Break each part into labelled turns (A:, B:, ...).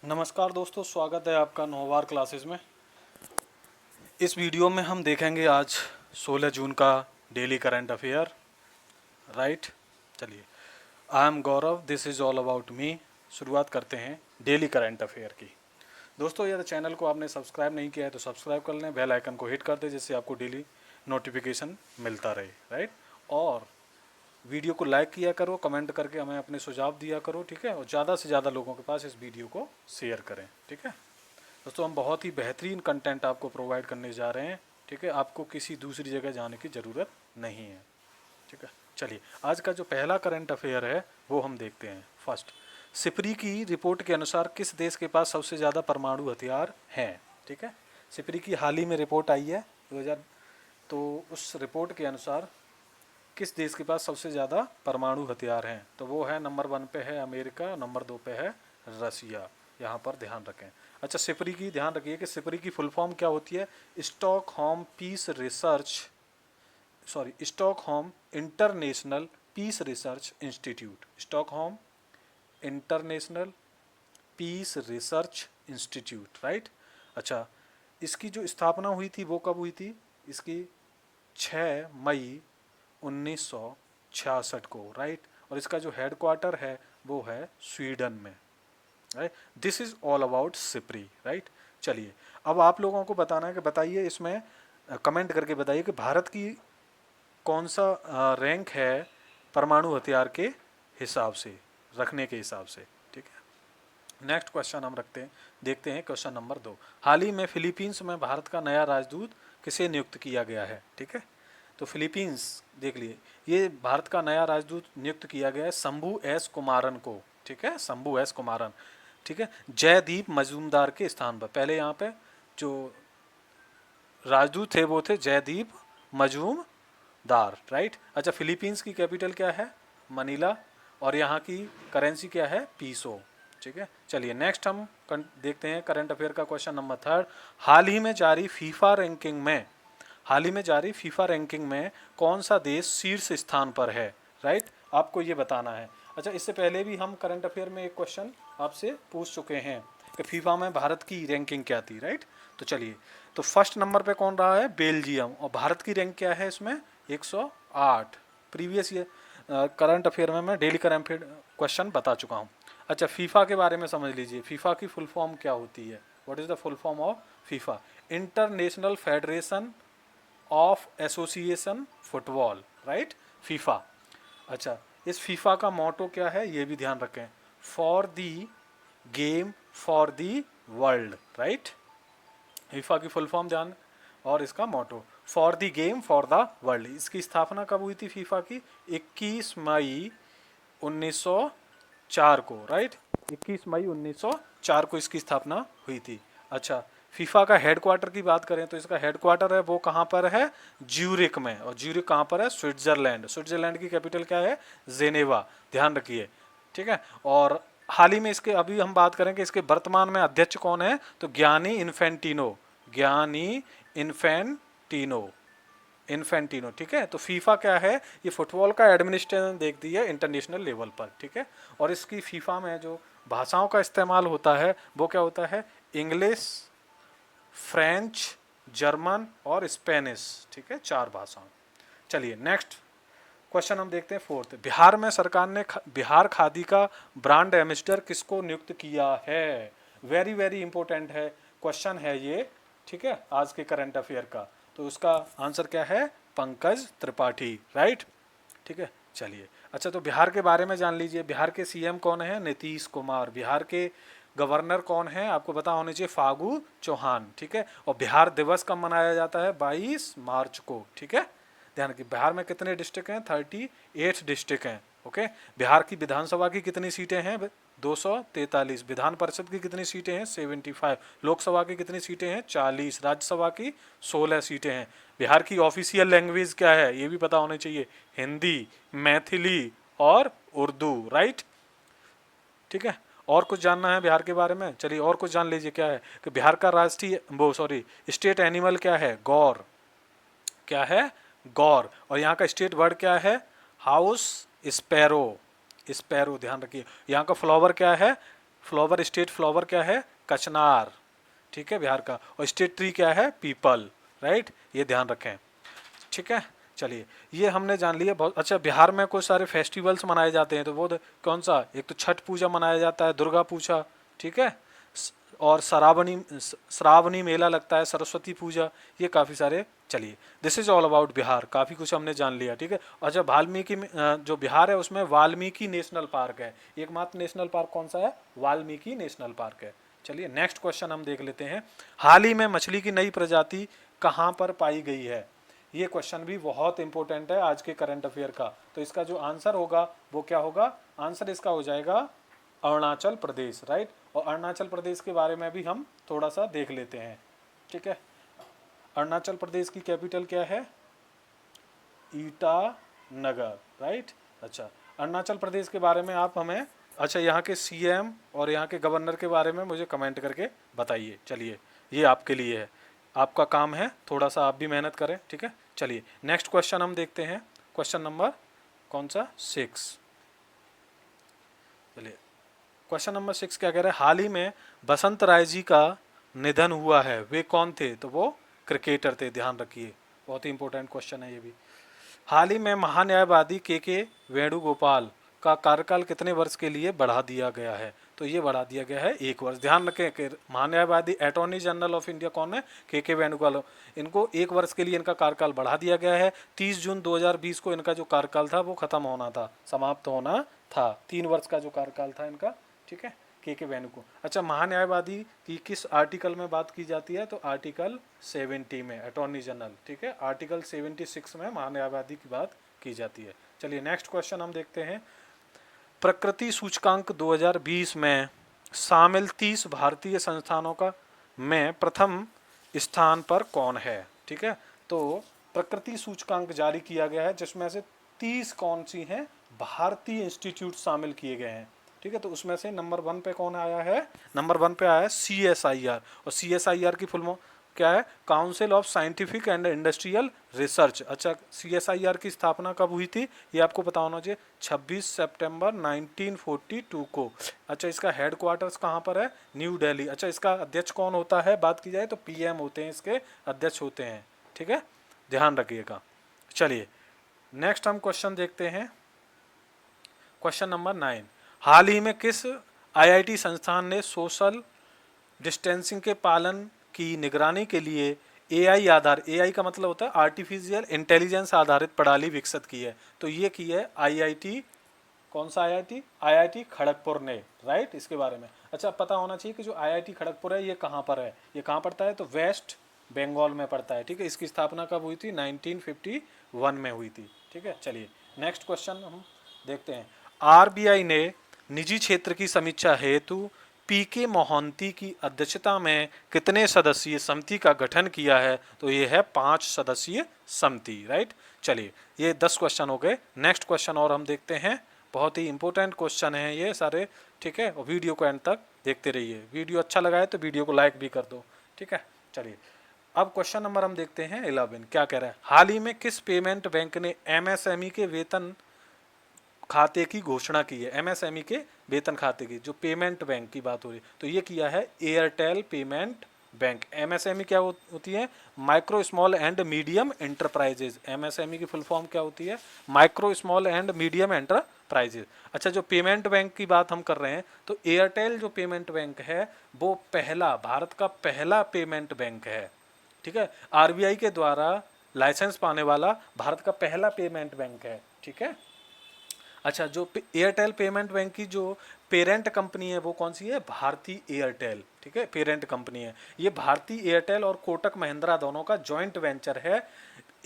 A: नमस्कार दोस्तों, स्वागत है आपका नोवार क्लासेस में। इस वीडियो में हम देखेंगे आज 16 जून का डेली करंट अफेयर। राइट, चलिए। I am Gaurav, this is all about me. शुरुआत करते हैं डेली करंट अफेयर की। दोस्तों, यदि चैनल को आपने सब्सक्राइब नहीं किया है तो सब्सक्राइब कर लें, बेल आइकन को हिट कर दें जिससे आपको डेली नोटिफिकेशन मिलता रहे। राइट, और वीडियो को लाइक किया करो, कमेंट करके हमें अपने सुझाव दिया करो, ठीक है। और ज़्यादा से ज़्यादा लोगों के पास इस वीडियो को शेयर करें, ठीक है। दोस्तों, हम बहुत ही बेहतरीन कंटेंट आपको प्रोवाइड करने जा रहे हैं, ठीक है। आपको किसी दूसरी जगह जाने की ज़रूरत नहीं है, ठीक है। चलिए, आज का जो पहला करंट अफेयर है वो हम देखते हैं। फर्स्ट, सिपरी की रिपोर्ट के अनुसार किस देश के पास सबसे ज़्यादा परमाणु हथियार हैं, ठीक है। सिपरी की हाल ही में रिपोर्ट आई है 2000, तो उस रिपोर्ट के अनुसार किस देश के पास सबसे ज़्यादा परमाणु हथियार हैं, तो वो है नंबर 1 पे है अमेरिका, नंबर 2 पे है रसिया। यहाँ पर ध्यान रखें। अच्छा, सिपरी की ध्यान रखिए कि सिपरी की फुल फॉर्म क्या होती है। Stockholm Peace Research, sorry, Stockholm International Peace Research Institute. Stockholm International Peace Research Institute, right. अच्छा, इसकी जो स्थापना हुई थी वो कब हुई थी, इसकी 6 मई 1966 को, राइट। और इसका जो हेडक्वार्टर है वो है स्वीडन में, right. This is all about Sipri, right. चलिए, अब आप लोगों को बताना है कि बताइए इसमें कमेंट करके बताइए कि भारत की कौन सा रैंक है परमाणु हथियार के हिसाब से, रखने के हिसाब से, ठीक है। नेक्स्ट क्वेश्चन हम रखते हैं, देखते हैं क्वेश्चन नंबर 2। हाल ही में फिलीपींस में भारत का नया राजदूत किसे नियुक्त किया गया है, ठीक है। तो फिलीपींस देख लिए, ये भारत का नया राजदूत नियुक्त किया गया है शंभू एस कुमारन को, ठीक है, शंभू एस कुमारन, ठीक है। जयदीप मजूमदार के स्थान पर। पहले यहाँ पे जो राजदूत थे वो थे जयदीप मजूमदार, राइट। अच्छा, फिलीपींस की कैपिटल क्या है, मनीला, और यहाँ की करेंसी क्या है, पीसो, ठीक है। चलिए, नेक्स्ट हम देखते हैं करंट अफेयर का क्वेश्चन नंबर 3। हाल ही में जारी फीफा रैंकिंग में कौन सा देश शीर्ष स्थान पर है, राइट। आपको ये बताना है। अच्छा, इससे पहले भी हम करंट अफेयर में एक क्वेश्चन आपसे पूछ चुके हैं कि फीफा में भारत की रैंकिंग क्या थी, राइट। तो चलिए, तो फर्स्ट नंबर पे कौन रहा है, बेल्जियम, और भारत की रैंक क्या है इसमें, 108। प्रीवियस ईयर करंट अफेयर में मैं डेली करंट अफेयर क्वेश्चन बता चुका हूँ। अच्छा, फीफा के बारे में समझ लीजिए, फीफा की फुल फॉर्म क्या होती है। What is the full form of FIFA, international federation of association football, right, FIFA. अच्छा, इस फीफा का मोटो क्या है ये भी ध्यान रखें, for the game for the world, right. FIFA की फुल फॉर्म ध्यान, और इसका motto for the game for the world. इसकी स्थापना कब हुई थी फीफा की, 21 मई 1904 को, राइट। 21 मई 1904 को इसकी स्थापना हुई थी। अच्छा, फीफा का हेडक्वार्टर की बात करें तो इसका हेडक्वार्टर है वो कहाँ पर है, ज्यूरिक में। और ज्यूरिक कहाँ पर है, स्विट्जरलैंड। स्विट्जरलैंड की कैपिटल क्या है, जेनेवा, ध्यान रखिए, ठीक है। और हाल ही में इसके, अभी हम बात करें कि इसके वर्तमान में अध्यक्ष कौन है, तो ज्ञानी इन्फेंटिनो, ज्ञानी इन्फेंटिनो, इन्फेंटिनो, ठीक है। तो फीफा क्या है, ये फुटबॉल का एडमिनिस्ट्रेशन देखती है इंटरनेशनल लेवल पर, ठीक है। और इसकी फीफा में जो भाषाओं का इस्तेमाल होता है वो क्या होता है, इंग्लिश, फ्रेंच, जर्मन और स्पेनिश, ठीक है, 4 भाषाओं। चलिए, नेक्स्ट क्वेश्चन हम देखते हैं फोर्थ। बिहार में सरकार ने बिहार खादी का ब्रांड एम्बेसडर किसको नियुक्त किया है। वेरी वेरी इंपॉर्टेंट है क्वेश्चन है ये, ठीक है, आज के करंट अफेयर का। तो उसका आंसर क्या है, पंकज त्रिपाठी, राइट, ठीक है। चलिए, अच्छा, तो बिहार के बारे में जान लीजिए। बिहार के सीएम कौन है, नीतीश कुमार। बिहार के गवर्नर कौन है, आपको पता होना चाहिए, फागू चौहान, ठीक है। और बिहार दिवस कब मनाया जाता है, 22 मार्च को, ठीक है। ध्यान रखिए, बिहार में कितने डिस्ट्रिक्ट हैं, 38 डिस्ट्रिक्ट हैं, ओके। बिहार की विधानसभा की कितनी सीटें हैं, 243। विधान परिषद की कितनी सीटें हैं, 75। लोकसभा की कितनी सीटें हैं, 40। राज्यसभा की 16 सीटें हैं। बिहार की ऑफिशियल लैंग्वेज क्या है ये भी पता होना चाहिए, हिंदी, मैथिली और उर्दू, राइट, ठीक है। और कुछ जानना है बिहार के बारे में, चलिए और कुछ जान लीजिए। क्या है कि बिहार का राष्ट्रीय, वो सॉरी, स्टेट एनिमल क्या है, गौर, क्या है, गौर। और यहाँ का स्टेट बर्ड क्या है, हाउस स्पैरो, स्पैरो, ध्यान रखिए। यहाँ का फ्लावर क्या है, फ्लावर स्टेट फ्लावर क्या है, कचनार, ठीक है, बिहार का। और स्टेट ट्री क्या है, पीपल, राइट, ये ध्यान रखें, ठीक है। चलिए ये हमने जान लिया बहुत अच्छा। बिहार में कुछ सारे फेस्टिवल्स मनाए जाते हैं, तो वो कौन सा, एक तो छठ पूजा मनाया जाता है, दुर्गा पूजा, ठीक है, और श्रावणी मेला लगता है, सरस्वती पूजा, ये काफ़ी सारे। चलिए this is all about Bihar, काफ़ी कुछ हमने जान लिया, ठीक है। अच्छा वाल्मीकि जो बिहार है उसमें वाल्मीकि नेशनल पार्क है, एकमात्र नेशनल पार्क कौन सा है, वाल्मीकि नेशनल पार्क है। चलिए नेक्स्ट क्वेश्चन हम देख लेते हैं, हाल ही में मछली की नई प्रजाति कहाँ पर पाई गई है। ये क्वेश्चन भी बहुत इंपॉर्टेंट है आज के करंट अफेयर का। तो इसका जो आंसर होगा वो क्या होगा, आंसर इसका हो जाएगा अरुणाचल प्रदेश, राइट। और अरुणाचल प्रदेश के बारे में भी हम थोड़ा सा देख लेते हैं, ठीक है। अरुणाचल प्रदेश की कैपिटल क्या है, ईटानगर, राइट। अच्छा अरुणाचल प्रदेश के बारे में आप हमें, अच्छा यहाँ के सीएम और यहाँ के गवर्नर के बारे में मुझे कमेंट करके बताइए। चलिए ये आपके लिए है, आपका काम है, थोड़ा सा आप भी मेहनत करें, ठीक है। चलिए नेक्स्ट क्वेश्चन हम देखते हैं, क्वेश्चन नंबर कौन सा, 6। चलिए क्वेश्चन नंबर 6 क्या कह रहा है, हाल ही में बसंत राय जी का निधन हुआ है, वे कौन थे, तो वो क्रिकेटर थे, ध्यान रखिए, बहुत ही इंपॉर्टेंट क्वेश्चन है ये भी। हाल ही में महान्यायवादी के वेणुगोपाल का कार्यकाल कितने वर्ष के लिए बढ़ा दिया गया है, तो ये बढ़ा दिया गया है 1 वर्ष। ध्यान रखें कि महान्यायवादी अटॉर्नी जनरल ऑफ इंडिया कौन है, के वेणुगोपाल, इनको 1 वर्ष के लिए इनका कार्यकाल बढ़ा दिया गया है। 30 जून 2020 को इनका जो कार्यकाल था वो खत्म होना था, समाप्त होना था, 3 वर्ष का जो कार्यकाल था इनका, ठीक है, के वेणुगोपाल। अच्छा महान्यायवादी की किस आर्टिकल में बात की जाती है, तो आर्टिकल 70 में, अटॉर्नी जनरल, ठीक है, आर्टिकल 76 में महान्यायवादी की बात की जाती है। चलिए नेक्स्ट क्वेश्चन हम देखते हैं, प्रकृति सूचकांक 2020 में शामिल 30 भारतीय संस्थानों का में प्रथम स्थान पर कौन है, ठीक है। तो प्रकृति सूचकांक जारी किया गया है जिसमें से 30 कौन सी हैं, भारतीय इंस्टीट्यूट शामिल किए गए हैं, ठीक है। तो उसमें से नंबर 1 पे कौन आया है, नंबर 1 पे आया है CSIR, और CSIR की फुल क्या है, council of scientific and industrial research. अच्छा CSIR की स्थापना कब हुई थी, ये आपको पता होना चाहिए, 26 सितंबर 1942 को। अच्छा इसका हेडक्वार्टर्स कहाँ पर है, न्यू दिल्ली। अच्छा इसका अध्यक्ष कौन होता है, बात की जाए तो PM होते हैं, इसके अध्यक्ष होते हैं, ठीक है, ध्यान रखिएगा। चलिए नेक्स्ट हम क्वेश्चन देखते हैं, क्वेश्चन नंबर 9, हाल ही में किस IIT संस्थान ने सोशल डिस्टेंसिंग के पालन की निगरानी के लिए AI आधार, AI का मतलब होता है आर्टिफिशियल इंटेलिजेंस आधारित प्रणाली विकसित की है, तो ये की है IIT, कौन सा IIT खड़गपुर ने, राइट, इसके बारे में। अच्छा पता होना चाहिए कि जो IIT खड़गपुर है ये कहाँ पर है, ये कहाँ पड़ता है, तो वेस्ट बंगाल में पड़ता है, ठीक है। इसकी स्थापना कब हुई थी, 1951 में हुई थी, ठीक है। चलिए नेक्स्ट क्वेश्चन हम देखते हैं, RBI ने निजी क्षेत्र की समीक्षा हेतु PK मोहंती की अध्यक्षता में कितने सदस्यीय समिति का गठन किया है, तो ये है 5 सदस्यीय समिति, राइट। चलिए ये 10 क्वेश्चन हो गए, नेक्स्ट क्वेश्चन और हम देखते हैं, बहुत ही इंपॉर्टेंट क्वेश्चन है ये सारे, ठीक है। और वीडियो को एंड तक देखते रहिए, वीडियो अच्छा लगा है तो वीडियो को लाइक भी कर दो, ठीक है। चलिए अब क्वेश्चन नंबर हम देखते हैं 11, क्या कह रहा है, हाल ही में किस पेमेंट बैंक ने MSME के वेतन खाते की घोषणा की है, MSME के वेतन खाते की, जो पेमेंट बैंक की बात हो रही है, तो ये किया है एयरटेल पेमेंट बैंक। MSME क्या होती है, micro small and medium enterprises, MSME की फुल फॉर्म क्या होती है, micro small and medium enterprises. अच्छा जो पेमेंट बैंक की बात हम कर रहे हैं, तो एयरटेल जो पेमेंट बैंक है वो पहला, भारत का पहला पेमेंट बैंक है, ठीक है, RBI के द्वारा लाइसेंस पाने वाला भारत का पहला पेमेंट बैंक है, ठीक है। अच्छा जो एयरटेल पेमेंट बैंक की जो पेरेंट कंपनी है वो कौन सी है, भारती एयरटेल, ठीक है, पेरेंट कंपनी है। ये भारती एयरटेल और कोटक महिंद्रा दोनों का जॉइंट वेंचर है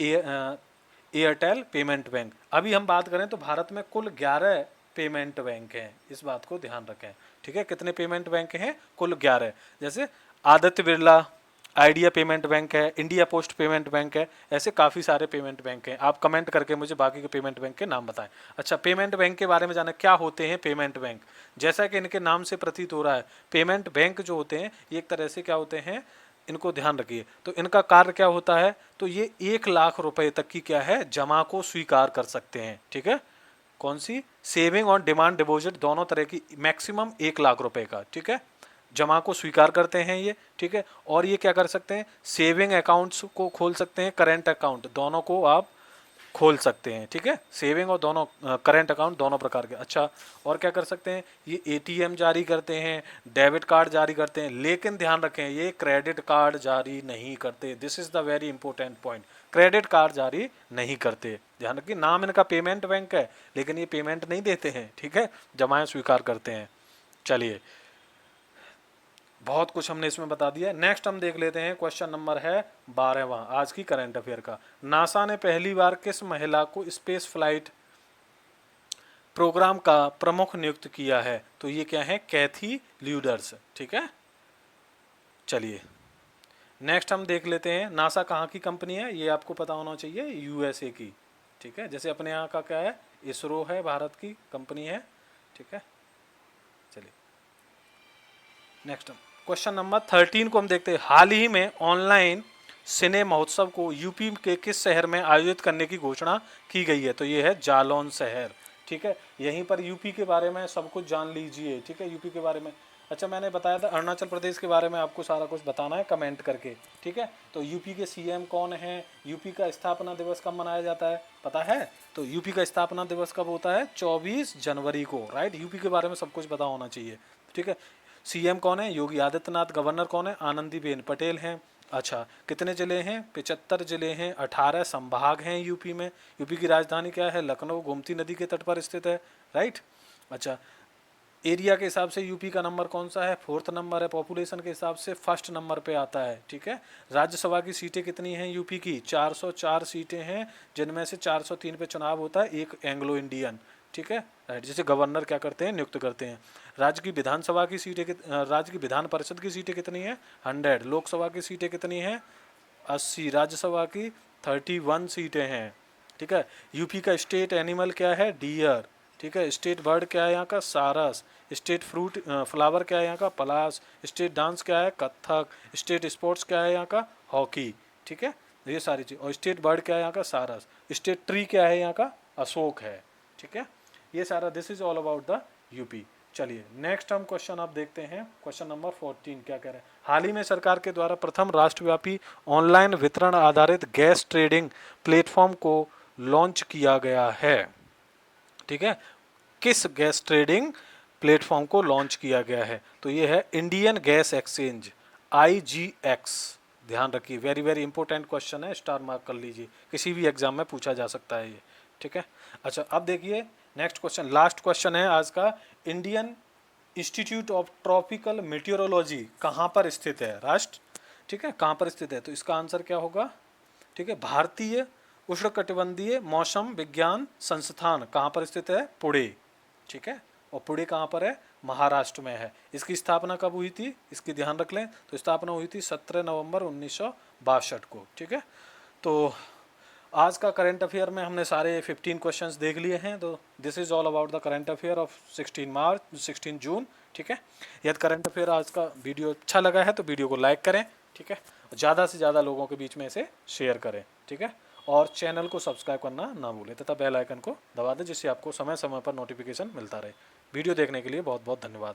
A: एयरटेल पेमेंट बैंक। अभी हम बात करें तो भारत में कुल 11 पेमेंट बैंक हैं, इस बात को ध्यान रखें, ठीक है। कितने पेमेंट बैंक हैं, कुल 11, जैसे Aditya Birla idea payment bank है, इंडिया पोस्ट पेमेंट बैंक है, ऐसे काफ़ी सारे पेमेंट बैंक हैं। आप कमेंट करके मुझे बाकी के पेमेंट बैंक के नाम बताएं। अच्छा पेमेंट बैंक के बारे में जाना, क्या होते हैं पेमेंट बैंक, जैसा कि इनके नाम से प्रतीत हो रहा है, पेमेंट बैंक जो होते हैं ये एक तरह से क्या होते हैं, इनको ध्यान रखिए, तो इनका कार्य क्या होता है, तो ये 1 लाख रुपए तक की क्या है, जमा को स्वीकार कर सकते हैं, ठीक है, कौन सी, सेविंग और डिमांड डिपॉजिट दोनों तरह की, मैक्सिमम 1 लाख रुपए का, ठीक है, जमा को स्वीकार करते हैं ये, ठीक है। और ये क्या कर सकते हैं, सेविंग अकाउंट्स को खोल सकते हैं, करेंट अकाउंट दोनों को आप खोल सकते हैं, ठीक है, सेविंग और दोनों करेंट अकाउंट दोनों प्रकार के। अच्छा, और क्या कर सकते हैं, ये एटीएम जारी करते हैं, डेबिट कार्ड जारी करते हैं, लेकिन ध्यान रखें ये क्रेडिट कार्ड जारी नहीं करते। This is the very important point, credit card जारी नहीं करते। ध्यान रखिए, नाम इनका पेमेंट बैंक है लेकिन ये पेमेंट नहीं देते हैं, ठीक है, जमाएं स्वीकार करते हैं। चलिए, बहुत कुछ हमने इसमें बता दिया। नेक्स्ट हम देख लेते हैं, क्वेश्चन नंबर है 12वां आज की करंट अफेयर का। नासा ने पहली बार किस महिला को स्पेस फ्लाइट प्रोग्राम का प्रमुख नियुक्त किया है? तो ये क्या है, कैथी ल्यूडर्स, ठीक है। चलिए, नेक्स्ट हम देख लेते हैं, नासा कहाँ की कंपनी है, ये आपको पता होना चाहिए, यूएसए की, ठीक है। जैसे अपने यहाँ का क्या है, इसरो है, भारत की कंपनी है, ठीक है। चलिए, नेक्स्ट क्वेश्चन नंबर 13 को हम देखते हैं। हाल ही में ऑनलाइन सिने महोत्सव को यूपी के किस शहर में आयोजित करने की घोषणा की गई है? तो ये है जालौन शहर, ठीक है। यहीं पर यूपी के बारे में सब कुछ जान लीजिए, ठीक है, यूपी के बारे में। अच्छा, मैंने बताया था अरुणाचल प्रदेश के बारे में आपको सारा कुछ बताना है कमेंट करके, ठीक है। तो यूपी के सीएम कौन है, यूपी का स्थापना दिवस कब मनाया जाता है, पता है? तो यूपी का स्थापना दिवस कब होता है? 24 जनवरी को, राइट। यूपी के बारे में सब कुछ पता होना चाहिए, ठीक है। सीएम कौन है? योगी आदित्यनाथ। गवर्नर कौन है? आनंदीबेन पटेल हैं। अच्छा, कितने जिले हैं? 75 जिले हैं, 18 संभाग हैं यूपी में। यूपी की राजधानी क्या है? लखनऊ, गोमती नदी के तट पर स्थित है, राइट। अच्छा, एरिया के हिसाब से यूपी का नंबर कौन सा है? 4th नंबर है। पॉपुलेशन के हिसाब से 1st नंबर पे आता है, ठीक है। राज्यसभा की सीटें कितनी हैं यूपी की? 404 सीटें हैं, जिनमें से 403 पे चुनाव होता है, एक एंग्लो इंडियन, ठीक है, राइट। जैसे गवर्नर क्या करते हैं, नियुक्त करते हैं। राज्य की विधानसभा की सीटें राज्य की विधान परिषद की सीटें कितनी है? 100। लोकसभा की सीटें कितनी हैं? 80। राज्यसभा की 31 सीटें हैं, ठीक है। यूपी का स्टेट एनिमल क्या है? डियर, ठीक है। स्टेट बर्ड क्या है यहाँ का? सारस। स्टेट फ्रूट फ्लावर क्या है यहाँ का? पलाश। स्टेट डांस क्या है? कथक। स्टेट स्पोर्ट्स क्या है यहाँ का? हॉकी, ठीक है। ये सारी चीज। और स्टेट बर्ड क्या है यहाँ का? सारस। स्टेट ट्री क्या है यहाँ का? अशोक है, ठीक है। ये सारा, this is all about the UP. चलिए, नेक्स्ट हम क्वेश्चन आप देखते हैं, क्वेश्चन नंबर 14 क्या कह रहे हैं। हाल ही में सरकार के द्वारा प्रथम राष्ट्रव्यापी ऑनलाइन वितरण आधारित गैस ट्रेडिंग प्लेटफॉर्म को लॉन्च किया गया है, ठीक है। किस गैस ट्रेडिंग प्लेटफॉर्म को लॉन्च किया गया है? तो ये है इंडियन गैस एक्सचेंज, IGX। ध्यान रखिए, वेरी वेरी इंपॉर्टेंट क्वेश्चन है, स्टार मार्क कर लीजिए, किसी भी एग्जाम में पूछा जा सकता है ये, ठीक है। अच्छा, अब देखिए नेक्स्ट क्वेश्चन, लास्ट क्वेश्चन है आज का। Indian institute of tropical meteorology कहाँ पर स्थित है? राष्ट्र, ठीक है, कहाँ पर स्थित है? तो इसका आंसर क्या होगा, ठीक है, भारतीय उष्णकटिबंधीय मौसम विज्ञान संस्थान कहाँ पर स्थित है? पुणे, ठीक है। और पुणे कहाँ पर है? महाराष्ट्र में है। इसकी स्थापना कब हुई थी? इसकी ध्यान रख लें, तो स्थापना हुई थी 17 नवंबर 1962 को, ठीक है। तो आज का करंट अफेयर में हमने सारे 15 क्वेश्चंस देख लिए हैं। तो this is all about the current affair of 16 जून, ठीक है। यदि करंट अफेयर आज का वीडियो अच्छा लगा है तो वीडियो को लाइक करें, ठीक है, ज़्यादा से ज़्यादा लोगों के बीच में इसे शेयर करें, ठीक है। और चैनल को सब्सक्राइब करना ना भूलें तथा बेल आइकन को दबा दें, जिससे आपको समय समय पर नोटिफिकेशन मिलता रहे। वीडियो देखने के लिए बहुत बहुत धन्यवाद।